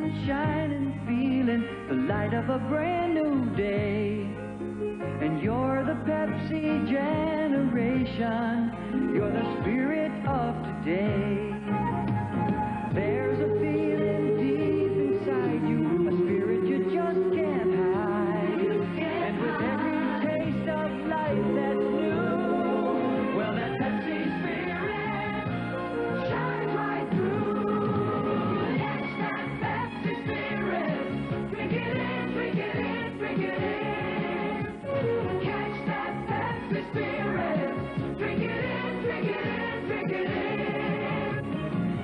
sunshine and feeling the light of a brand new day. And you're the Pepsi generation, you're the spirit of today. There's a feeling deep inside you, a spirit you just can't hide. And with every taste of life that's new, well, that Pepsi spirit shines right through. It's that Pepsi spirit. Drink it in, drink it in, drink it in. Catch that Pepsi spirit. Drink it in, drink it in, drink it in.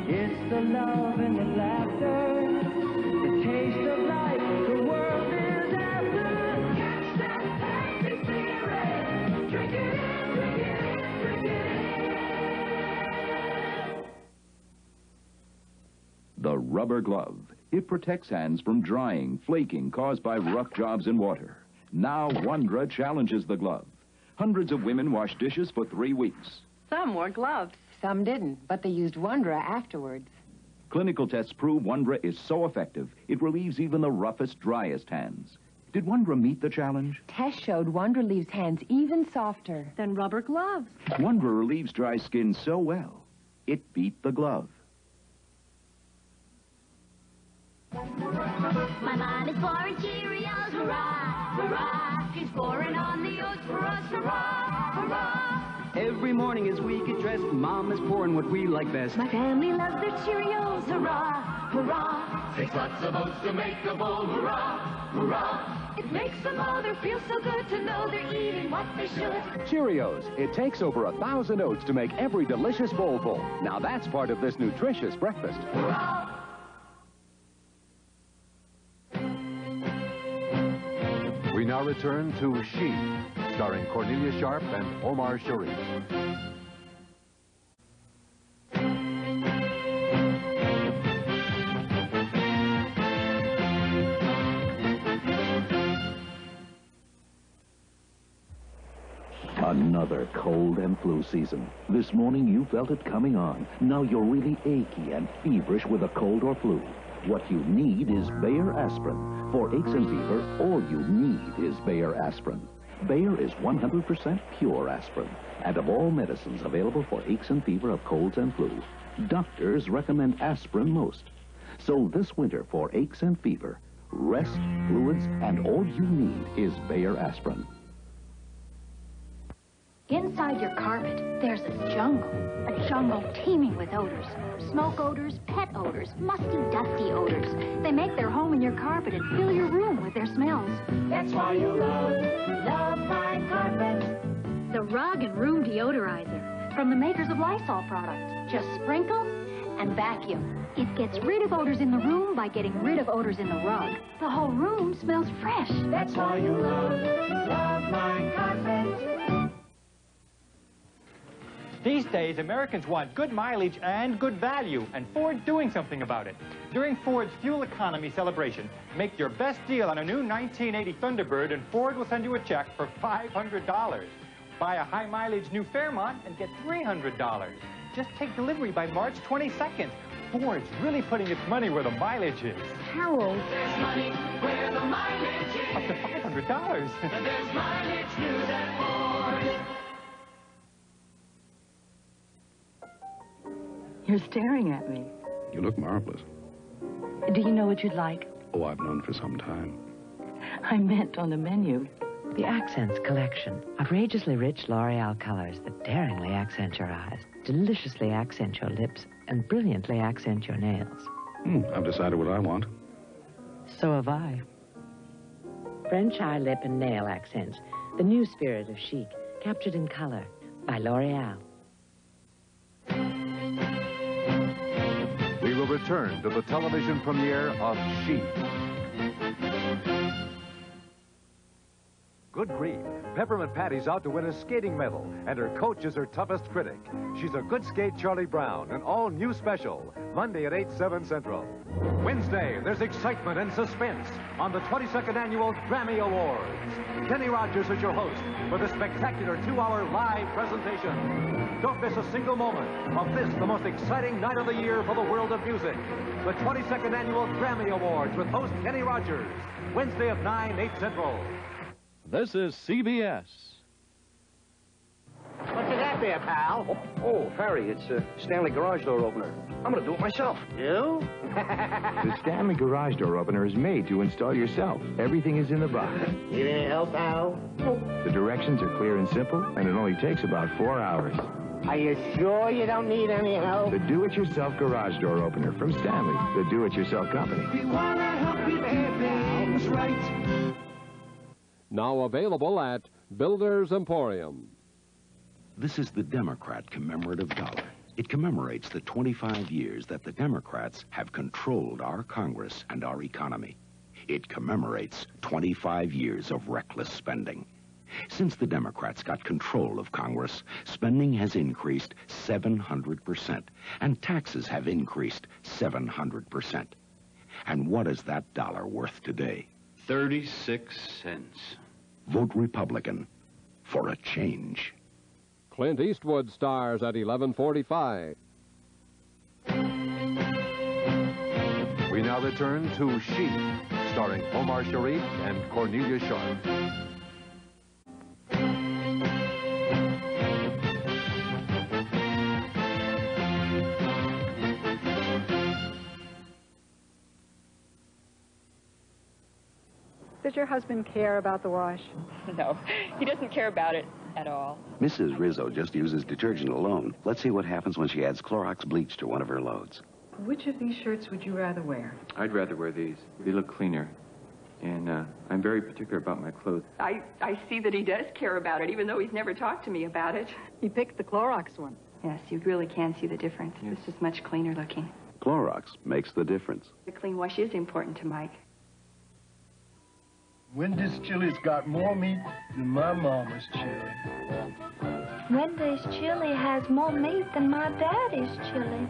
It's the love and the laughter, the taste of life the world is after. Catch that Pepsi spirit. Drink it in, drink it in, drink it in. The rubber glove. It protects hands from drying, flaking caused by rough jobs in water. Now Wondra challenges the glove. Hundreds of women washed dishes for 3 weeks. Some wore gloves. Some didn't, but they used Wondra afterwards. Clinical tests prove Wondra is so effective, it relieves even the roughest, driest hands. Did Wondra meet the challenge? Tests showed Wondra leaves hands even softer than rubber gloves. Wondra relieves dry skin so well, it beat the glove. My mom is pouring Cheerios, hurrah, hurrah. She's pouring on the oats for us, hurrah, hurrah. Every morning as we get dressed, Mom is pouring what we like best. My family loves their Cheerios, hurrah, hurrah. Takes lots of oats to make a bowl, hurrah, hurrah. It makes the mother feel so good to know they're eating what they should. Cheerios. It takes over 1,000 oats to make every delicious bowlful. Now that's part of this nutritious breakfast. Hurrah! We now return to She, starring Cornelia Sharp and Omar Sharif. Another cold and flu season. This morning you felt it coming on. Now you're really achy and feverish with a cold or flu. What you need is Bayer aspirin. For aches and fever, all you need is Bayer aspirin. Bayer is 100% pure aspirin. And of all medicines available for aches and fever of colds and flu, doctors recommend aspirin most. So this winter for aches and fever, rest, fluids, and all you need is Bayer aspirin. Inside your carpet, there's a jungle teeming with odors. Smoke odors, pet odors, musty, dusty odors. They make their home in your carpet and fill your room with their smells. That's why you love my carpet. The Rug and Room Deodorizer from the makers of Lysol products. Just sprinkle and vacuum. It gets rid of odors in the room by getting rid of odors in the rug. The whole room smells fresh. That's why you love my carpet. These days, Americans want good mileage and good value, and Ford's doing something about it. During Ford's Fuel Economy celebration, make your best deal on a new 1980 Thunderbird, and Ford will send you a check for $500. Buy a high-mileage new Fairmont and get $300. Just take delivery by March 22nd. Ford's really putting its money where the mileage is. Harold. There's money where the mileage is. Up to $500. And there's mileage news at Ford. You're staring at me. You look marvelous. Do you know what you'd like? Oh, I've known for some time. I meant on the menu. The Accents collection. Outrageously rich L'Oreal colors that daringly accent your eyes, deliciously accent your lips, and brilliantly accent your nails. I've decided what I want. So have I. French eye, lip, and nail accents. The new spirit of chic, captured in color by L'Oreal. We will return to the television premiere of She. good grief. Peppermint Patty's out to win a skating medal, and her coach is her toughest critic. She's a good skate, Charlie Brown, an all-new special, Monday at 8, 7 Central. Wednesday, there's excitement and suspense on the 22nd Annual Grammy Awards. Kenny Rogers is your host for the spectacular 2-hour live presentation. Don't miss a single moment of this, the most exciting night of the year for the world of music. The 22nd Annual Grammy Awards with host Kenny Rogers. Wednesday at 9, 8 Central. This is CBS. What's that there, pal? Oh, Harry, it's a Stanley garage door opener. I'm going to do it myself. You? The Stanley garage door opener is made to install yourself. Everything is in the box. Need any help, pal? The directions are clear and simple, and it only takes about 4 hours. Are you sure you don't need any help? The do-it-yourself garage door opener from Stanley, the do-it-yourself company. We want to help you get things right. Now available at Builder's Emporium. This is the Democrat commemorative dollar. It commemorates the 25 years that the Democrats have controlled our Congress and our economy. It commemorates 25 years of reckless spending. Since the Democrats got control of Congress, spending has increased 700%, and taxes have increased 700%. And what is that dollar worth today? 36 cents. Vote Republican for a change. Clint Eastwood stars at 11:45. We now return to She, starring Omar Sharif and Cornelia Sharp. Does your husband care about the wash? No, he doesn't care about it at all. Mrs. Rizzo just uses detergent alone. Let's see what happens when she adds Clorox bleach to one of her loads. Which of these shirts would you rather wear? I'd rather wear these. They look cleaner. And I'm very particular about my clothes. I see that he does care about it, even though he's never talked to me about it. He picked the Clorox one. Yes, you really can see the difference. Yes. This is much cleaner looking. Clorox makes the difference. The clean wash is important to Mike. Wendy's chili's got more meat than my mama's chili. Wendy's chili has more meat than my daddy's chili.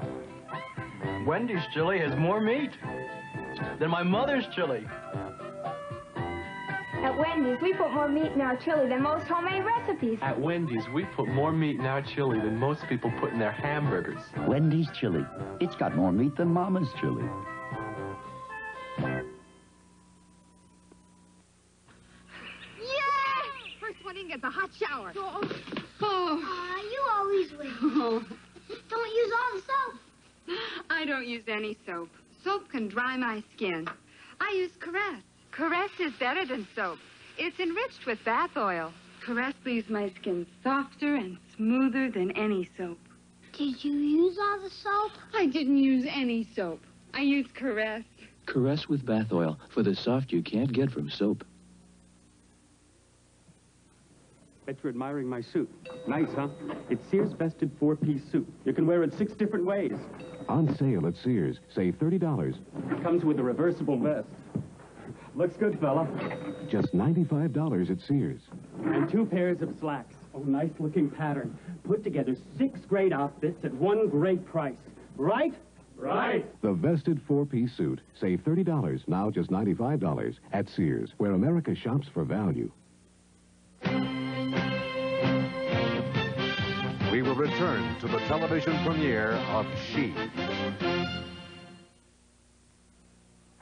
Wendy's chili has more meat than my mother's chili. At Wendy's, we put more meat in our chili than most homemade recipes. At Wendy's, we put more meat in our chili than most people put in their hamburgers. Wendy's chili. It's got more meat than Mama's chili. Gets a hot shower. You always win. Don't use all the soap. I don't use any soap. Soap can dry my skin. I use Caress. Caress is better than soap. It's enriched with bath oil. Caress leaves my skin softer and smoother than any soap. Did you use all the soap? I didn't use any soap. I used Caress. Caress with bath oil for the soft you can't get from soap. Bet you're admiring my suit. Nice, huh? It's Sears vested 4-piece suit. You can wear it 6 different ways. On sale at Sears. Save $30. It comes with a reversible vest. Looks good, fella. Just $95 at Sears. And 2 pairs of slacks. Oh, nice-looking pattern. Put together 6 great outfits at 1 great price. Right? Right. The vested 4-piece suit. Save $30. Now just $95 at Sears, where America shops for value. We will return to the television premiere of She.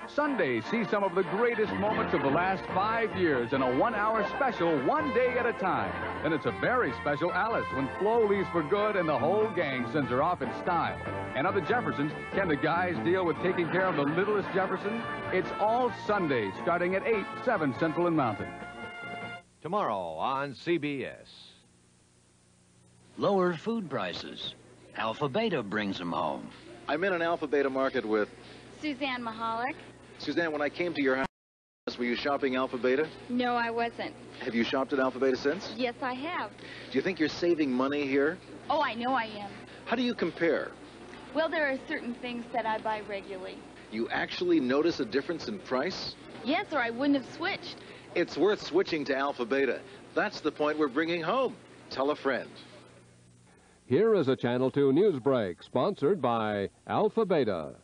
Sunday, see some of the greatest moments of the last 5 years in a 1-hour special, 1 day at a time. And it's a very special Alice when Flo leaves for good and the whole gang sends her off in style. And on the Jeffersons, can the guys deal with taking care of the littlest Jefferson? It's all Sunday, starting at 8, 7 Central and Mountain. Tomorrow on CBS. Lower food prices. Alpha Beta brings them home. I'm in an Alpha Beta market with Suzanne Mahalik. Suzanne, when I came to your house, were you shopping Alpha Beta? No, I wasn't. Have you shopped at Alpha Beta since? Yes, I have. Do you think you're saving money here? Oh, I know I am. How do you compare? Well, there are certain things that I buy regularly. You actually notice a difference in price? Yes, or I wouldn't have switched. It's worth switching to Alpha Beta. That's the point we're bringing home. Tell a friend. Here is a Channel 2 news break, sponsored by Alpha Beta.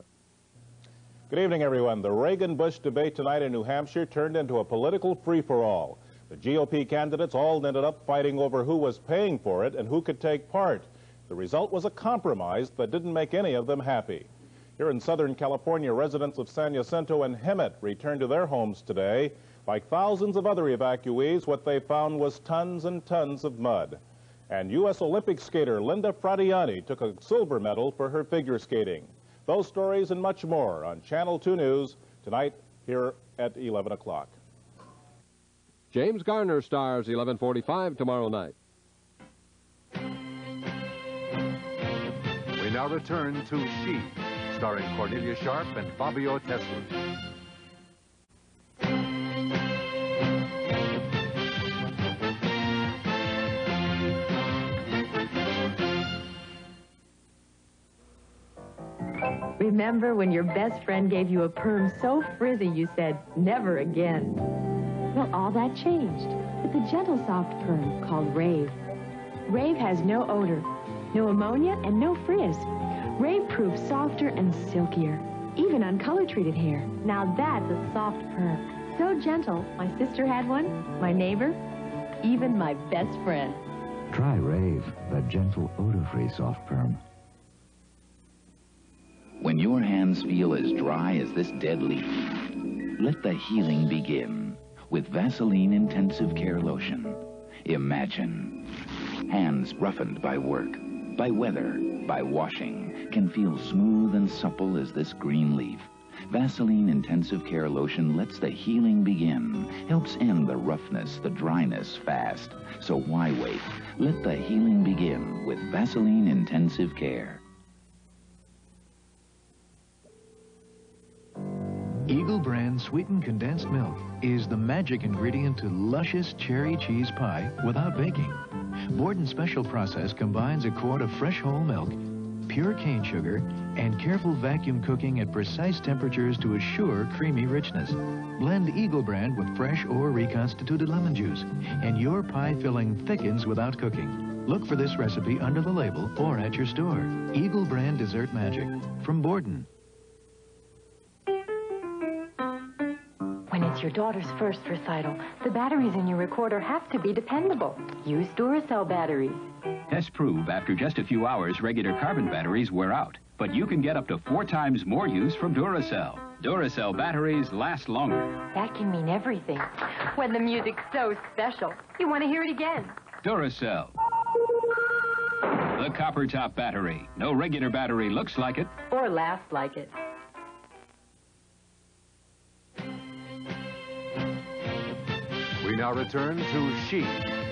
Good evening, everyone. The Reagan-Bush debate tonight in New Hampshire turned into a political free-for-all. The GOP candidates all ended up fighting over who was paying for it and who could take part. The result was a compromise that didn't make any of them happy. Here in Southern California, residents of San Jacinto and Hemet returned to their homes today. Like thousands of other evacuees, what they found was tons and tons of mud. And U.S. Olympic skater Linda Fradiani took a silver medal for her figure skating. Those stories and much more on Channel 2 News tonight here at 11 o'clock. James Garner stars 11:45 tomorrow night. We now return to She, starring Cornelia Sharp and Fabio Tesli. Remember when your best friend gave you a perm so frizzy you said, never again? Well, all that changed with the gentle soft perm called Rave. Rave has no odor, no ammonia, and no frizz. Rave proves softer and silkier, even on color-treated hair. Now that's a soft perm. So gentle, my sister had one, my neighbor, even my best friend. Try Rave, the gentle, odor-free soft perm. When your hands feel as dry as this dead leaf, let the healing begin with Vaseline Intensive Care Lotion. Imagine hands roughened by work, by weather, by washing, can feel smooth and supple as this green leaf. Vaseline Intensive Care Lotion lets the healing begin, helps end the roughness, the dryness fast. So why wait? Let the healing begin with Vaseline Intensive Care. Eagle Brand sweetened condensed milk is the magic ingredient to luscious cherry cheese pie without baking. Borden Special Process combines a quart of fresh whole milk, pure cane sugar, and careful vacuum cooking at precise temperatures to assure creamy richness. Blend Eagle Brand with fresh or reconstituted lemon juice, and your pie filling thickens without cooking. Look for this recipe under the label or at your store. Eagle Brand Dessert Magic from Borden. When it's your daughter's first recital, the batteries in your recorder have to be dependable. Use Duracell batteries. Tests prove after just a few hours, regular carbon batteries wear out. But you can get up to 4 times more use from Duracell. Duracell batteries last longer. That can mean everything. When the music's so special, you want to hear it again. Duracell. The copper top battery. No regular battery looks like it. Or lasts like it. We now return to She,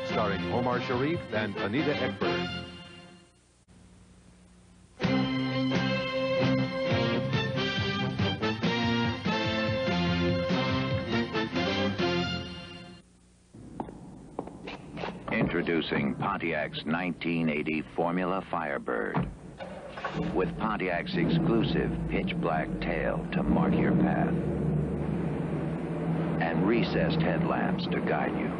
starring Omar Sharif and Anita Ekberg. Introducing Pontiac's 1980 Formula Firebird. With Pontiac's exclusive pitch black tail to mark your path. And recessed headlamps to guide you.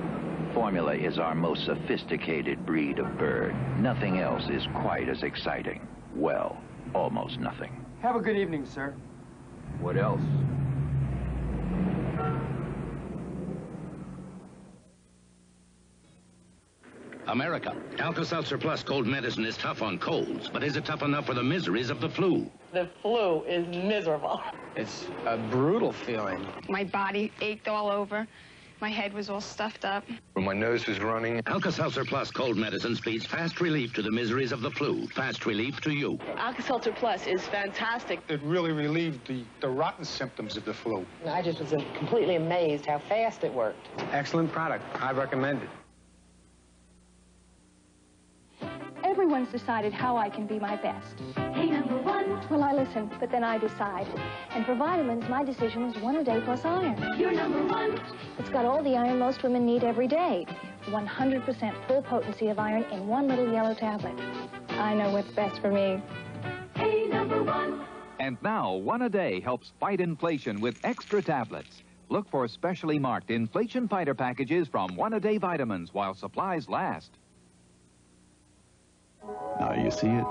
Formula is our most sophisticated breed of bird. Nothing else is quite as exciting. Well, almost nothing. Have a good evening, sir. What else? America. Alka-Seltzer Plus cold medicine is tough on colds, but is it tough enough for the miseries of the flu? The flu is miserable. It's a brutal feeling. My body ached all over. My head was all stuffed up. When my nose is running. Alka-Seltzer Plus cold medicine speeds fast relief to the miseries of the flu. Fast relief to you. Alka-Seltzer Plus is fantastic. It really relieved the rotten symptoms of the flu. I just was completely amazed how fast it worked. Excellent product. I recommend it. Everyone's decided how I can be my best. Hey, number one. Well, I listen, but then I decide. And for vitamins, my decision was 1 a day plus iron. You're number one. It's got all the iron most women need every day. 100% full potency of iron in one little yellow tablet. I know what's best for me. Hey, number one. And now, 1 a day helps fight inflation with extra tablets. Look for specially marked inflation fighter packages from One-A-Day Vitamins while supplies last. Now you see it,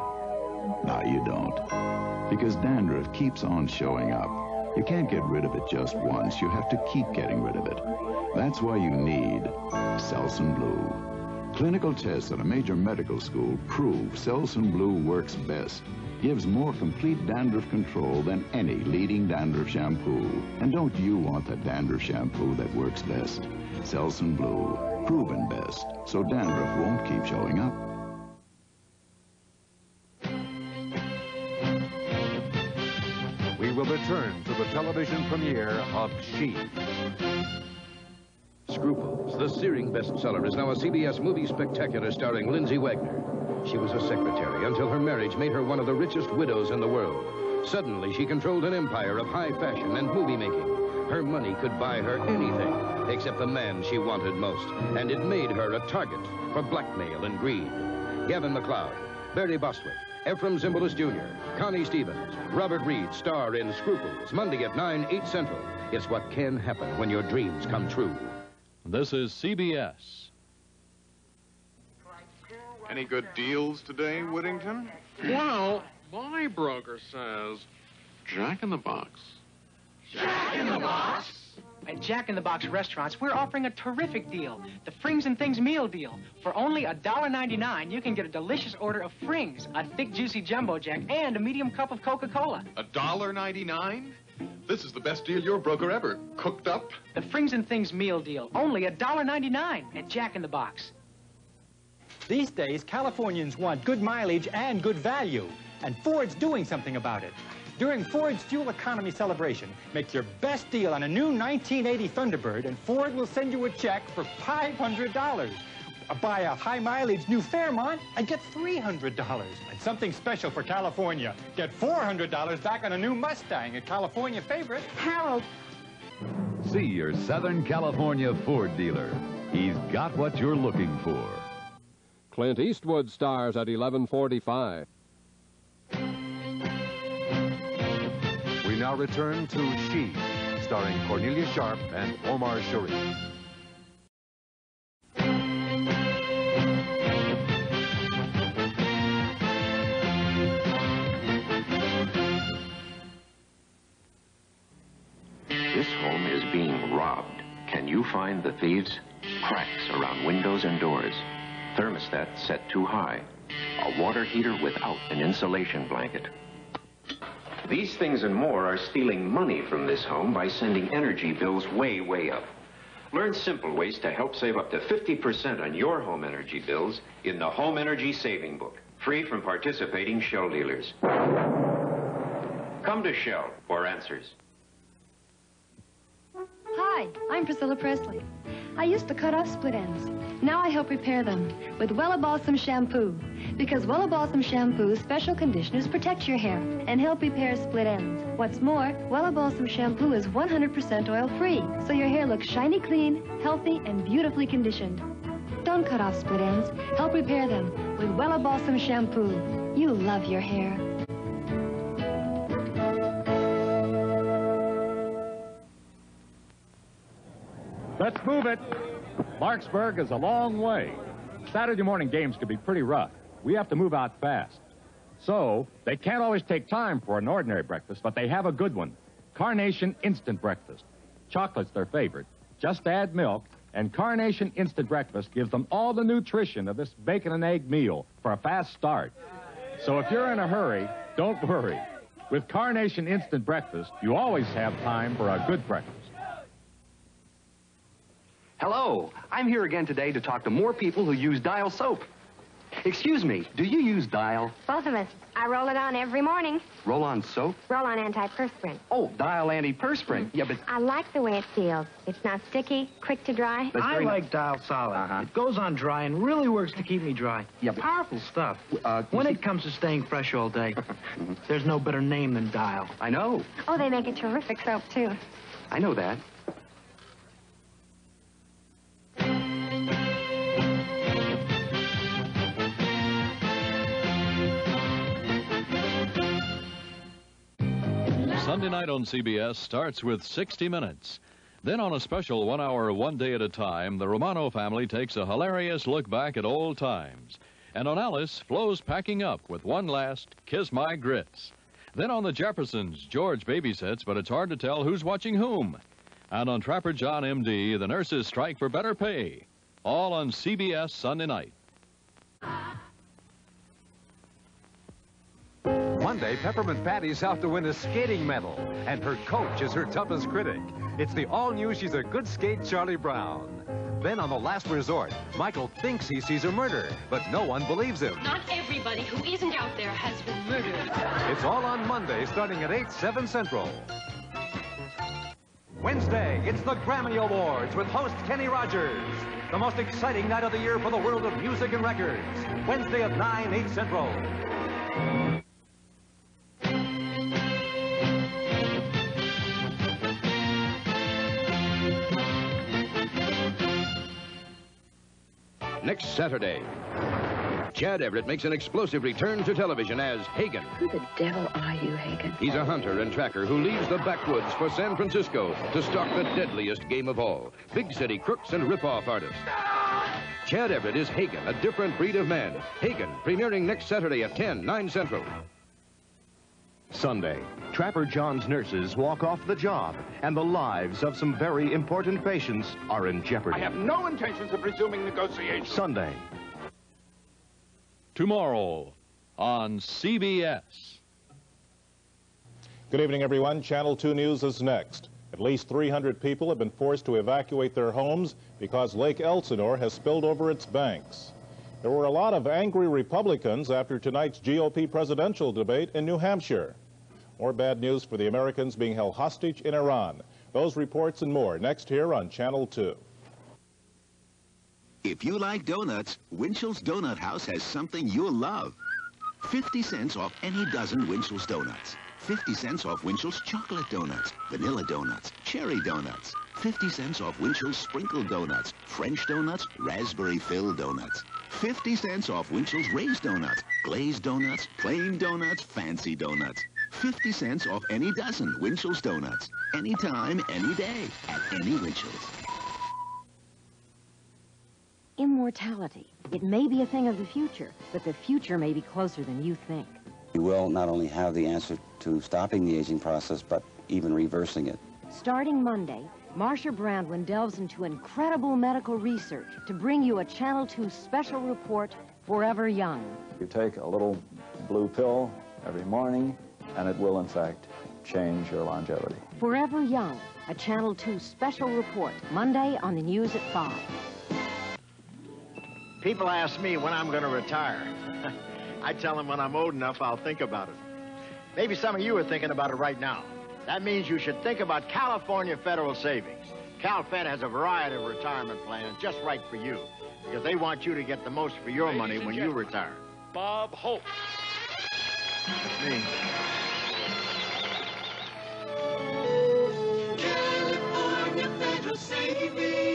now you don't. Because dandruff keeps on showing up. You can't get rid of it just once. You have to keep getting rid of it. That's why you need Selsun Blue. Clinical tests at a major medical school prove Selsun Blue works best. Gives more complete dandruff control than any leading dandruff shampoo. And don't you want the dandruff shampoo that works best? Selsun Blue, proven best, so dandruff won't keep showing up. We will return to the television premiere of S.H.E. Scruples, the searing bestseller, is now a CBS movie spectacular starring Lindsay Wagner. She was a secretary until her marriage made her one of the richest widows in the world. Suddenly, she controlled an empire of high fashion and movie making. Her money could buy her anything except the man she wanted most, and it made her a target for blackmail and greed. Gavin MacLeod, Barry Bostwick, Ephraim Zimbalist Jr., Connie Stevens, Robert Reed star in Scruples, Monday at 9, 8 Central. It's what can happen when your dreams come true. This is CBS. Any good deals today, Whittington? Well, my broker says Jack in the Box. Jack in the Box? At Jack in the Box restaurants, we're offering a terrific deal, the Frings and Things meal deal. For only $1.99, you can get a delicious order of Frings, a thick, juicy jumbo jack, and a medium cup of Coca-Cola. $1.99? This is the best deal your broker ever cooked up. The Frings and Things meal deal, only $1.99 at Jack in the Box. These days, Californians want good mileage and good value, and Ford's doing something about it. During Ford's Fuel Economy Celebration, make your best deal on a new 1980 Thunderbird, and Ford will send you a check for $500. Buy a high-mileage new Fairmont and get $300. And something special for California. Get $400 back on a new Mustang, a California favorite. Harold. See your Southern California Ford dealer. He's got what you're looking for. Clint Eastwood stars at 11:45. We now return to S.H.E, starring Cornelia Sharp and Omar Sharif. This home is being robbed. Can you find the thieves? Cracks around windows and doors. Thermostat set too high. A water heater without an insulation blanket. These things and more are stealing money from this home by sending energy bills way, way up. Learn simple ways to help save up to 50% on your home energy bills in the Home Energy Saving Book, free from participating Shell dealers. Come to Shell for answers. Hi, I'm Priscilla Presley. I used to cut off split ends. Now I help repair them with Wella Balsam shampoo. Because Wella Balsam shampoo's special conditioners protect your hair and help repair split ends. What's more, Wella Balsam shampoo is 100% oil-free, so your hair looks shiny clean, healthy, and beautifully conditioned. Don't cut off split ends. Help repair them with Wella Balsam shampoo. You love your hair. Let's move it. Marksburg is a long way. Saturday morning games can be pretty rough. We have to move out fast. So, they can't always take time for an ordinary breakfast, but they have a good one. Carnation Instant Breakfast. Chocolate's their favorite. Just add milk, and Carnation Instant Breakfast gives them all the nutrition of this bacon and egg meal for a fast start. So if you're in a hurry, don't worry. With Carnation Instant Breakfast, you always have time for a good breakfast. Hello, I'm here again today to talk to more people who use Dial soap. Excuse me, do you use Dial? Both of us. I roll it on every morning. Roll-on soap? Roll-on antiperspirant. Oh, Dial antiperspirant. Yeah, but... I like the way it feels. It's not sticky, quick to dry. I like Dial Solid. It goes on dry and really works to keep me dry. Yeah, but... Powerful stuff. When it comes to staying fresh all day, there's no better name than Dial. I know. Oh, they make a terrific soap, too. I know that. Sunday night on CBS starts with 60 Minutes. Then on a special 1 hour, 1 day at a time, the Romano family takes a hilarious look back at old times. And on Alice, Flo's packing up with one last Kiss My Grits. Then on the Jeffersons, George babysits, but it's hard to tell who's watching whom. And on Trapper John M.D., the nurses strike for better pay. All on CBS Sunday night. Monday, Peppermint Patty's out to win a skating medal, and her coach is her toughest critic. It's the all-new She's a Good Skate Charlie Brown. Then on The Last Resort, Michael thinks he sees a murder, but no one believes him. Not everybody who isn't out there has been murdered. It's all on Monday, starting at 8, 7 Central. Wednesday, it's the Grammy Awards with host Kenny Rogers. The most exciting night of the year for the world of music and records. Wednesday at 9, 8 Central. Next Saturday, Chad Everett makes an explosive return to television as Hagen. Who the devil are you, Hagen? He's a hunter and tracker who leaves the backwoods for San Francisco to stalk the deadliest game of all, big city crooks and rip-off artists. Chad Everett is Hagen, a different breed of man. Hagen, premiering next Saturday at 10, 9 Central. Sunday, Trapper John's nurses walk off the job, and the lives of some very important patients are in jeopardy. I have no intentions of resuming negotiations. Sunday. Tomorrow on CBS. Good evening, everyone. Channel 2 News is next. At least 300 people have been forced to evacuate their homes because Lake Elsinore has spilled over its banks. There were a lot of angry Republicans after tonight's GOP presidential debate in New Hampshire. More bad news for the Americans being held hostage in Iran. Those reports and more next here on Channel 2. If you like donuts, Winchell's Donut House has something you'll love. 50 cents off any dozen Winchell's donuts. 50 cents off Winchell's chocolate donuts, vanilla donuts, cherry donuts. 50 cents off Winchell's sprinkled donuts, French donuts, raspberry-filled donuts. 50 cents off Winchell's raised donuts, glazed donuts, plain donuts, fancy donuts. 50 cents off any dozen Winchell's donuts. Anytime, any day, at any Winchell's. Immortality. It may be a thing of the future, but the future may be closer than you think. You will not only have the answer to stopping the aging process, but even reversing it. Starting Monday, Marsha Brandwin delves into incredible medical research to bring you a Channel 2 special report, Forever Young. You take a little blue pill every morning, and it will, in fact, change your longevity. Forever Young, a Channel 2 special report, Monday on the news at 5. People ask me when I'm going to retire. I tell them when I'm old enough, I'll think about it. Maybe some of you are thinking about it right now. That means you should think about California Federal Savings. CalFed has a variety of retirement plans just right for you, because they want you to get the most for your money when you retire. Bob Hope. That's me. California Federal Savings.